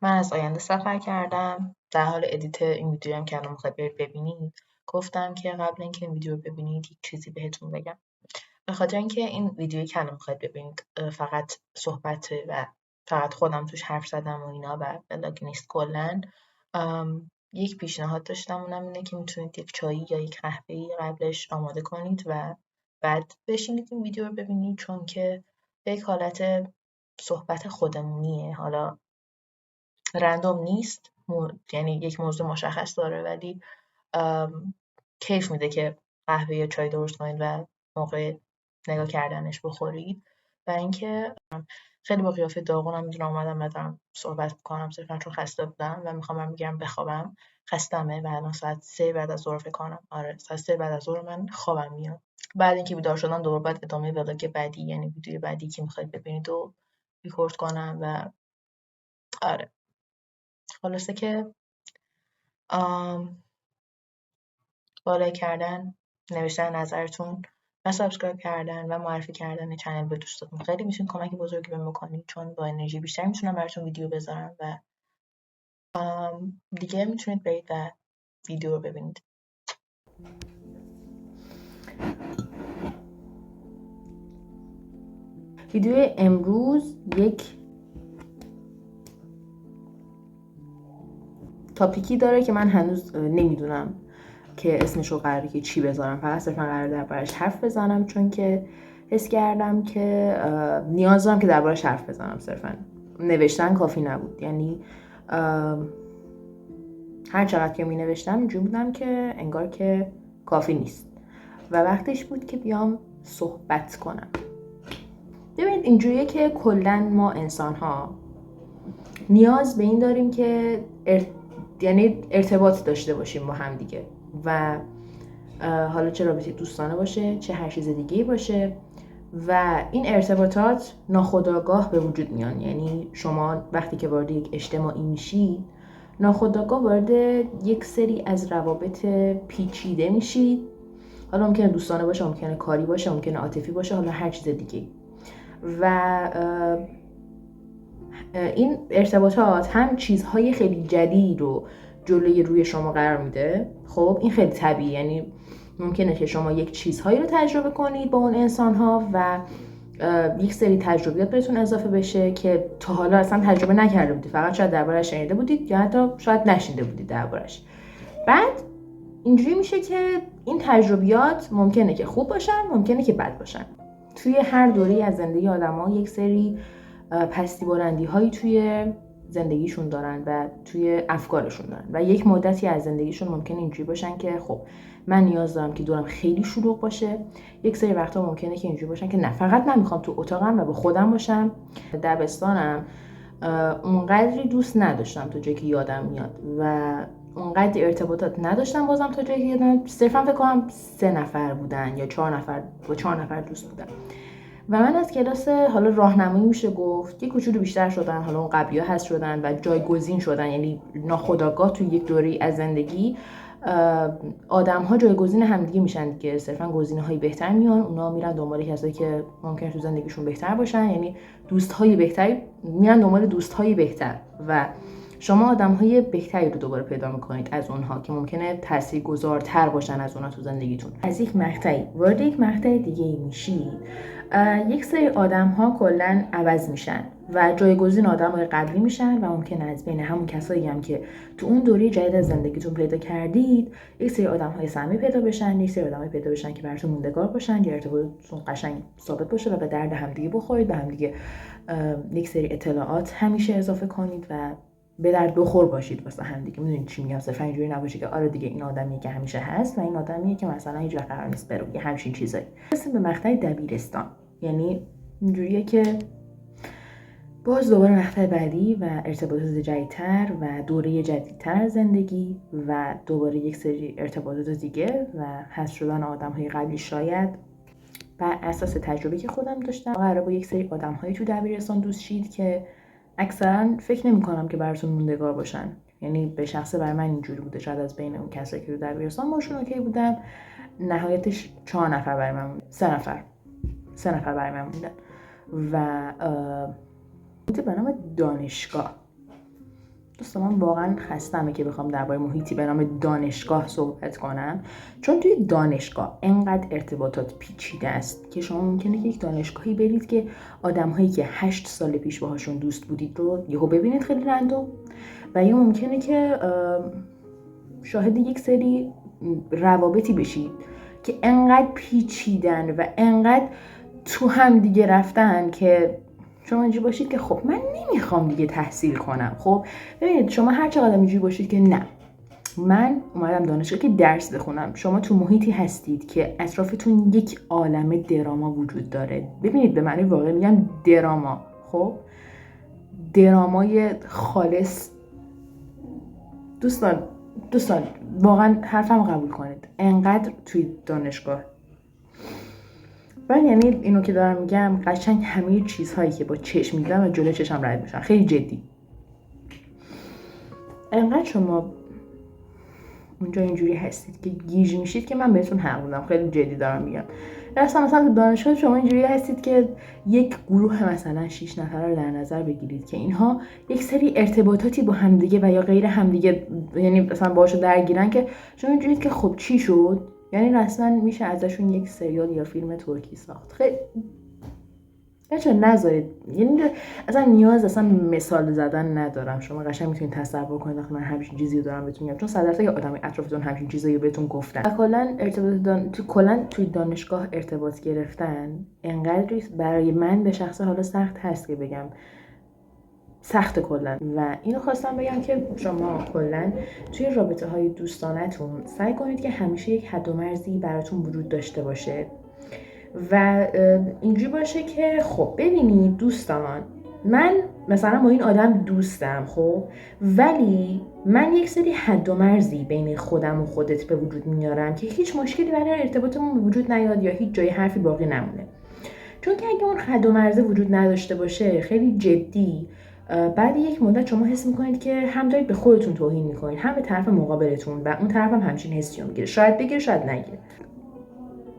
من از آینده سفر کردم. در حال ادیت این ویدیو هم که الان میخواید برید ببینید، گفتم که قبل اینکه این ویدیو رو ببینید یک چیزی بهتون بگم. به خاطر اینکه این ویدیویی که الان میخواید ببینید فقط صحبته و فقط خودم توش حرف زدم و اینا و بلاگ نیست. کلا یک پیشنهاد داشتم، اونم اینه که میتونید یک چایی یا یک قهوه‌ای قبلش آماده کنید و بعد بشینید این ویدیو رو ببینید، چون که یک حالت صحبت خودمونیه. حالا رندوم نیست، یعنی یک موضوع مشخص داره، ولی کیف میده که قهوه یا چای درست کنید و موقع نگاه کردنش بخورید. و اینکه خیلی با قیافه داغونم میدونم اومدم و دارم صحبت میکنم صرفا چون خسته بودم و میخوام برم بگیرم بخوابم. خستمه و الان ساعت 3 بعد از ظهر فکر کنم. آره ساعت 3 بعد از ظهر من خوابم میاد. بعد اینکه بیدار شدم دوباره باید ادامه ولاگ بعدی، یعنی ویدیوی بعدی که میخواید ببینید و ریکورد کنم. و آره خلاصه که فالو کردن، نوشتن نظرتون و سابسکرایب کردن و معرفی کردن چنل به دوستاتون خیلی میتونید کمک بزرگی بهم بکنید، چون با انرژی بیشتر میتونم براتون ویدیو بذارم. و دیگه میتونید برید و ویدیو رو ببینید. ویدیو امروز یک تاپیکی داره که من هنوز نمیدونم که اسمشو قراره که چی بذارم. فقط صرفا قراره دربارش حرف بزنم، چون که حس کردم که نیاز دارم که دربارش حرف بزنم. صرفا نوشتن کافی نبود، یعنی هر چقدر که می نوشتم اینجوری بودم که انگار که کافی نیست و وقتش بود که بیام صحبت کنم. ببینید اینجوریه که کلن ما انسان ها نیاز به این داریم که یعنی ارتباط داشته باشیم با هم دیگه، و حالا چه رابطه دوستانه باشه چه هر چیز دیگه باشه، و این ارتباطات ناخودآگاه به وجود میان. یعنی شما وقتی که وارد یک اجتماعی میشید ناخودآگاه وارد یک سری از روابط پیچیده میشید. حالا ممکنه دوستانه باشه، ممکنه کاری باشه، ممکنه عاطفی باشه، حالا هر چیز دیگه. و این ارتباطات هم چیزهای خیلی جدید رو جلوی روی شما قرار میده. خب این خیلی طبیعی، یعنی ممکنه که شما یک چیزهایی رو تجربه کنید با اون انسان‌ها و یک سری تجربیات بهتون اضافه بشه که تا حالا اصلا تجربه نکرده بودید، فقط شاید دربارش شنیده بودید یا حتی شاید نشنیده بودید دربارش. بعد اینجوری میشه که این تجربیات ممکنه که خوب باشن، ممکنه که بد باشن. توی هر دوره‌ای از زندگی آدم‌ها یک سری پستی بلندی هایی توی زندگیشون دارن و توی افکارشون دارن و یک مدتی از زندگیشون ممکنه اینجوری باشن که خب من نیاز دارم که دورم خیلی شلوغ باشه. یک سری وقتا ممکنه که اینجوری باشن که نه، فقط من میخوام تو اتاقم و با خودم باشم. دبستانم اونقدری دوست نداشتم تا جایی که یادم میاد و اونقدر ارتباطات نداشتم بازم تا جایی که یادم. صرفا فکر کنم 3 نفر بودن یا 4 نفر، با 4 نفر دوست بودم. و من از کلاس حالا راهنمایی میشه گفت یک کوچولو بیشتر شدن، حالا اون قبلی‌ها هست شدن و جایگزین شدن، یعنی ناخودآگاه توی یک دوره از زندگی آدم‌ها جایگزین همدیگه میشن که صرفا گزینه‌های بهتر میان، اونا میرن دنبال کسایی که ممکنه تو زندگیشون بهتر باشن، یعنی دوست‌های بهتری میرن دنبال دوست‌های بهتر و شما آدم‌های بهتری رو دوباره پیدا می‌کنید از اونها که ممکنه تاثیرگذارتر باشن از اونها تو زندگیتون. از یک مقطعی وارد یک مقطع دیگه میشید، یک سری آدم‌ها کلاً عوض میشن و جایگزین آدم‌های قبلی میشن و ممکنه از بین همون کسایی هم که تو اون دوره جدید از زندگیتون پیدا کردید یک سری آدم‌های سمی پیدا بشن، یک سری آدم‌های پیدا بشن که براتون موندگار باشن، یا ارتباطتون قشنگ ثابت باشه و به درد همدیگه بخورید، به همدیگه یک سری اطلاعات همیشه اضافه کنید و به درد بخور باشید واسه هم دیگه. میدونید چی میگم؟ صرفا اینجوری نباشه که آره دیگه این آدمیه که همیشه هست و این آدمیه که مثلا هیچ وقت قرار نیست بره، یه همچین چیزایی. رسیدیم به مقطع دبیرستان، یعنی اینجوریه که باز دوباره مقطع بعدی و ارتباطات جدیدتر و دوره جدیدتر از زندگی و دوباره یک سری ارتباطات دیگه و حذف شدن آدم‌های قبلی. شاید بر اساس تجربه که خودم داشتم قراره با یک سری آدم‌های تو دبیرستان دوست شید که اکثرا فکر نمی‌کنم که براتون موندگار باشن. یعنی به شخصه برای من اینجوری بوده. شاید از بین اون کسایی که تو دبیرستان باشون اوکی بودم، نهایتش 4 نفر برای من، 3 نفر برای من بودن و به نام دانشگاه. دوستان من واقعا خستمه که بخوام درباره محیطی به نام دانشگاه صحبت کنم، چون توی دانشگاه انقدر ارتباطات پیچیده است که شما ممکنه که یک دانشگاهی برید که آدم‌هایی که 8 سال پیش باهاشون دوست بودید رو یهو ببینید خیلی رندوم، و یا ممکنه که شاهد یک سری روابطی بشید که انقدر پیچیدن و انقدر تو هم دیگه رفتن که شما اینجوری باشید که خب من نمیخوام دیگه تحصیل کنم. خب ببینید شما هر چقدر اینجوری باشید که نه من اومدم دانشگاه که درس بخونم، شما تو محیطی هستید که اطرافتون یک عالمه دراما وجود داره. ببینید به معنی واقعی میگم دراما، خب درامای خالص. دوستان واقعا حرفم قبول کنید، انقدر توی دانشگاه من یعنی اینو که دارم میگم قشنگ همه چیزهایی که با چشم میدم و جلوی چشم رد میشن، خیلی جدی. انقدر شما اونجا اینجوری هستید که گیج میشید که من بهتون حق میدم، خیلی جدی دارم میگم. مثلا تو دانشگاه شما اینجوری هستید که یک گروه مثلا 6 نفر رو در نظر بگیرید که اینها یک سری ارتباطاتی با همدیگه و یا غیر همدیگه یعنی مثلا باهاشون درگیرن که شما اینجوریه که خب چی شد؟ یعنی رسما میشه ازشون یک سریال یا فیلم ترکی ساخت. خیلی بچه نذارید، یعنی اصلا نیاز اصلا مثال زدن ندارم، شما قشنگ میتونید تصور کنید وقتی من همچین چیزی رو دارم بهتون میگم، چون 100% یه آدمی اطرافتون همچین چیزایی رو بهتون گفتن. و کلا توی دانشگاه ارتباط گرفتن انقدر برای من به شخص حالا سخت هست که بگم سخت کلا. و اینو خواستم بگم که شما کلا توی رابطه های دوستانتون سعی کنید که همیشه یک حد و مرزی براتون وجود داشته باشه و اینجوری باشه که خب ببینید دوستان من مثلا با این آدم دوستم، خب ولی من یک سری حد و مرزی بین خودم و خودت به وجود میارم که هیچ مشکلی برای ارتباطمون به وجود نیاد یا هیچ جای حرفی باقی نمونه. چون که اگه اون حد و مرزی وجود نداشته باشه خیلی جدی بعد یک مدت شما حس میکنید که هم دارید به خودتون توهین میکنید هم به طرف مقابلتون و اون طرف هم همچین حسی رو میگیره، شاید بگیره شاید نگیره.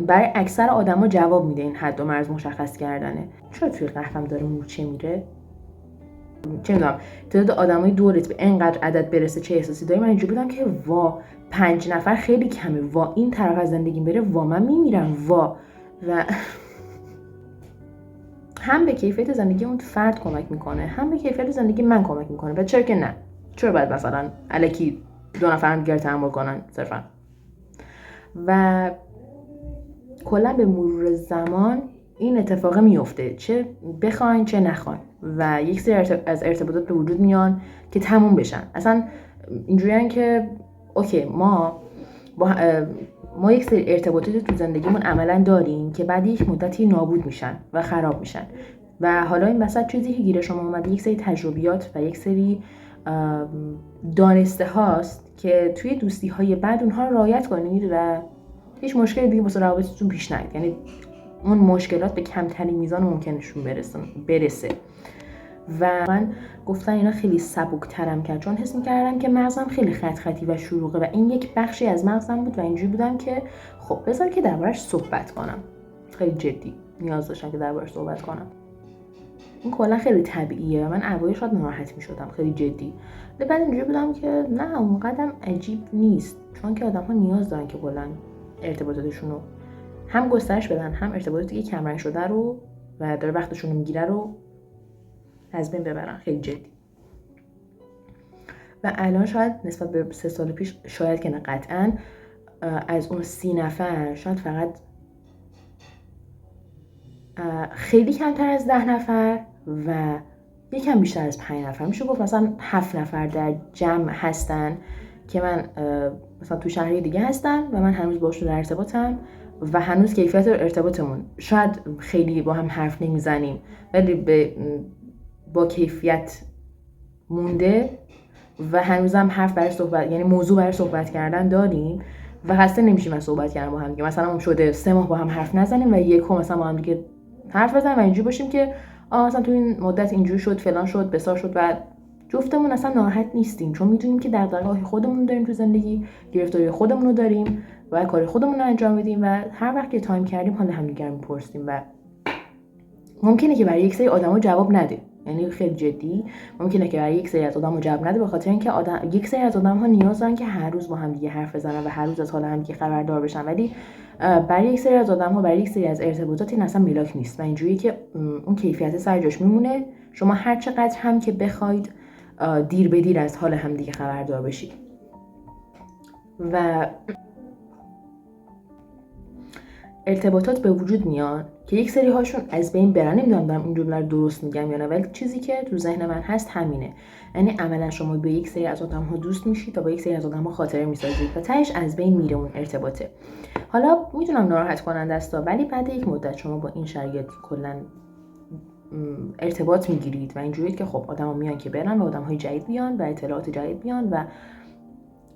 برای اکثر آدما جواب میده این حد و مرز مشخص کردنه. چرا توی قهوه‌ام داره مورچه میره؟ چه میدونم تعداد آدمای دورت به اینقدر عدد برسه چه احساسی داری؟ من اینجوری بودم که وا 5 نفر خیلی کمه، وا این طرف از زندگیم بره، وا من میمیرم، وا. و هم به کیفیت زندگی اون فرد کمک میکنه هم به کیفیت زندگی من کمک میکنه و چرا که نه؟ چرا باید مثلا الکی 2 نفر هم دیگر تحمل کنن صرفا؟ و کلا به مرور زمان این اتفاق میفته، چه بخواین چه نخواین و یک سری از ارتباطات به وجود میان که تموم بشن. اصلا اینجوریه که اوکی ما یک سری ارتباطات تو زندگیمون عملا داریم که بعد یک مدتی نابود میشن و خراب میشن و حالا این وسط چیزی که گیر شما اومده یک سری تجربیات و یک سری دانسته هاست که توی دوستی های بعد اونها رو رعایت کنید و هیچ مشکلی دیگه واسه روابطتون پیش نیاد، یعنی اون مشکلات به کمترین میزان ممکنشون برسه. و من گفتن اینا خیلی سبک‌ترم کرد چون حس می‌کردم که مغزم خیلی خطی و شلوغه و این یک بخشی از مغزم بود و اینجوری بودم که خب بذار که دربارش صحبت کنم. خیلی جدی نیاز داشتم که دربارش صحبت کنم. این کلا خیلی طبیعیه و من اوایل شاید ناراحت می‌شدم خیلی جدی. ولی بعد اینجوری بودم که نه اونقدرم عجیب نیست، چون که آدم‌ها نیاز دارن که کلا ارتباطاتشون رو هم گسترش بدن هم ارتباطاتی که کمرنگ شده رو و داره وقتشون رو میگیره رو از بین ببرن. خیلی جدی. و الان شاید نسبت به 3 سال پیش شاید که نه قطعاً از اون 30 نفر شاید فقط خیلی کمتر از 10 نفر و یکم بیشتر از 5 نفر میشه گفت مثلا 7 نفر در جمع هستن که من مثلا تو شهری دیگه هستن و من هنوز باشون در ارتباطم و هنوز کیفیت ارتباطمون شاید خیلی با هم حرف نمیزنیم ولی با کیفیت مونده و هنوزم حرف برای صحبت یعنی موضوع برای صحبت کردن داریم و خسته نمیشیم از صحبت کردن با هم دیگه. مثلا اون شده 3 ماه با هم حرف نزنیم و یکم مثلا با هم دیگه حرف بزنیم و اینجوری باشیم که مثلا تو این مدت اینجوری شد فلان شد بسار شد و جفتمون اصلا ناراحت نیستیم چون میدونیم که دغدغه‌های خودمون داریم تو زندگی، گرفتاری خودمون رو داریم و کار خودمون رو انجام بدیم و هر وقت که تایم کردیم حال همدیگه رو میپرسیم و ممکنه که برای یک سری آدما جواب نده یعنی خیلی جدی ممکنه که برای یک سری از آدم‌ها جواب نده، به خاطر اینکه یک سری از آدم‌ها نیاز دارن که هر روز با هم دیگه حرف بزنن و هر روز از حال هم دیگه خبردار بشن، ولی برای یک سری از آدم‌ها، برای یک سری از ارتباطات این اصلا ملاک نیست و اینجوریه که اون کیفیت سر جاش میمونه. شما هر چقدر هم که بخواید دیر به دیر از حال هم دیگه خبردار بشید و ارتباطات به وجود میان که یک سری هاشون از بین برن. نمیدونم این جمله رو درست میگم یا نه، ولی چیزی که تو ذهن من هست همینه. یعنی عملا شما به یک سری از آدم‌ها دوست میشید تا با یک سری از آدم‌ها خاطره میسازید و تهش از بین میره اون ارتباطه. حالا میدونم ناراحت کننده است، ولی بعد یک مدت شما با این شرایط کلا ارتباط میگیرید و اینجوریه که خب آدم‌ها میان که برن و آدم‌های جدید بیان و اطلاعات جدید بیان و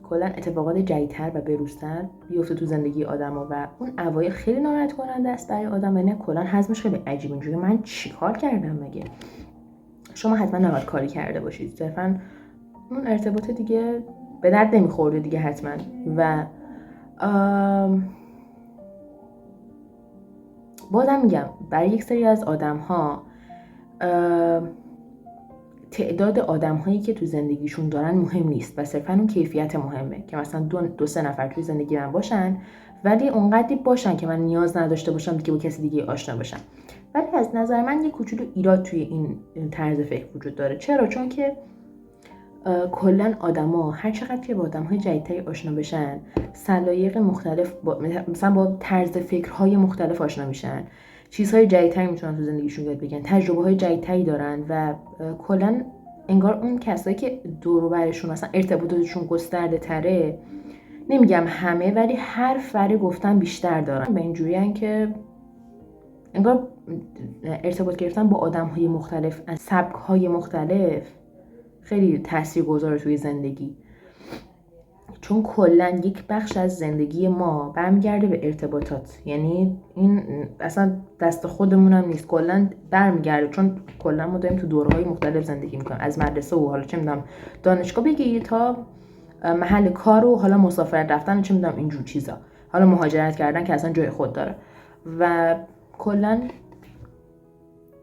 کلا اتفاقات جدیدتر و بروزتر بیفته تو زندگی آدما و اون اوایل خیلی ناراحت کننده است برای آدم. یعنی کلا هضمش خیلی عجیب، اینجوری من چیکار کردم مگه؟ شما حتما نباید کاری کرده باشید، صرفا اون ارتباط دیگه به درد نمیخورده دیگه حتما. و بازم میگم برای یک سری از آدم‌ها تعداد آدم‌هایی که تو زندگیشون دارن مهم نیست و صرفا اون کیفیت مهمه که مثلا دو سه نفر توی زندگی من باشن، ولی اونقدری باشن که من نیاز نداشته باشم که با کسی دیگه آشنا بشم. ولی از نظر من یه کوچولو ایراد توی این طرز فکر وجود داره. چرا؟ چون که کلا آدما هر چقدر که با آدم‌های جدیدتری آشنا بشن، سلایق مختلف مثلا با طرز فکرهای مختلف آشنا میشن، چیزهای جدیدتری میتونن تو زندگیشون یاد بگیرن، تجربه‌های جدیدتری دارن و کلا انگار اون کسایی که دور و برشون مثلا ارتباطاتشون گسترده تره، نمیگم همه، ولی هر فره گفتن بیشتر دارن. به اینجوریه که انگار ارتباط گرفتن با آدم‌های مختلف از سبک‌های مختلف خیلی تاثیرگذاره توی زندگی، چون کلا یک بخش از زندگی ما برمیگرده به ارتباطات. یعنی این اصلا دست خودمون هم نیست، کلا برمیگرده، چون کلا ما داریم تو دوره‌های مختلف زندگی میکنیم، از مدرسه و حالا چه میدونم دانشگاه بگیری تا محل کار و حالا مسافرت رفتن و چه میدونم اینجور چیزا، حالا مهاجرت کردن که اصلا جای خود داره و کلا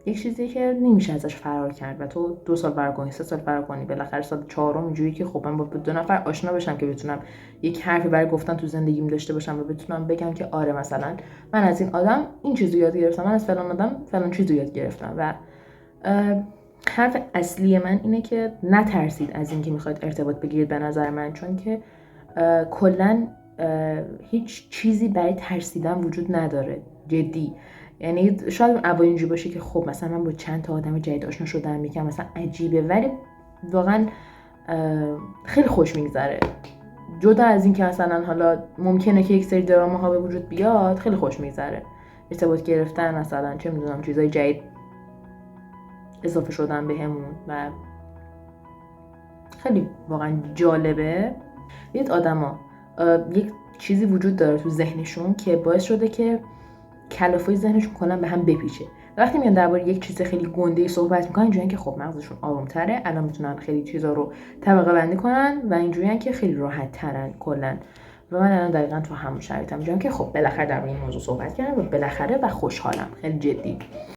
یک چیزی که نمیشه ازش فرار کرد و تو 2 سال فرار کنی، 3 سال فرار کنی، بالاخره سال 4م اینجوری که خب من با 2 نفر آشنا بشم که بتونم یک حرفی برای گفتن تو زندگیم داشته باشم و بتونم بگم که آره مثلا من از این آدم این چیزو یاد گرفتم، من از فلان آدم فلان چیزو یاد گرفتم. و حرف اصلی من اینه که نترسید از اینکه میخواید ارتباط بگیرید به نظر من، چون که کلا هیچ چیزی برای ترسیدن وجود نداره، جدی. یعنی شاید اون اول اینجوری باشه که خب مثلا من با چند تا آدم جدید آشنا شدم میگم مثلا عجیبه، ولی واقعا خیلی خوش میگذره. جدا از این که مثلا حالا ممکنه که یک سری دراما ها به وجود بیاد، خیلی خوش میگذره ارتباط گرفتن، مثلا چه میدونم چیزای جدید اضافه شدن بهمون و خیلی واقعا جالبه. دید آدما یک چیزی وجود داره تو ذهنشون که باعث شده که کلافای ذهنشون کلا به هم بپیچه. وقتی میان درباره یک چیز خیلی گنده‌ای صحبت میکنن، اینجوریه که خب مغزشون آروم‌تره، الان میتونن خیلی چیزا رو طبقه بندی کنن و اینجوریه که خیلی راحت ترن کلا. و من الان دقیقاً تو همون شرایطم، میگم که خب بالاخره درباره این موضوع صحبت کردم و بالاخره و خوشحالم، خیلی جدی.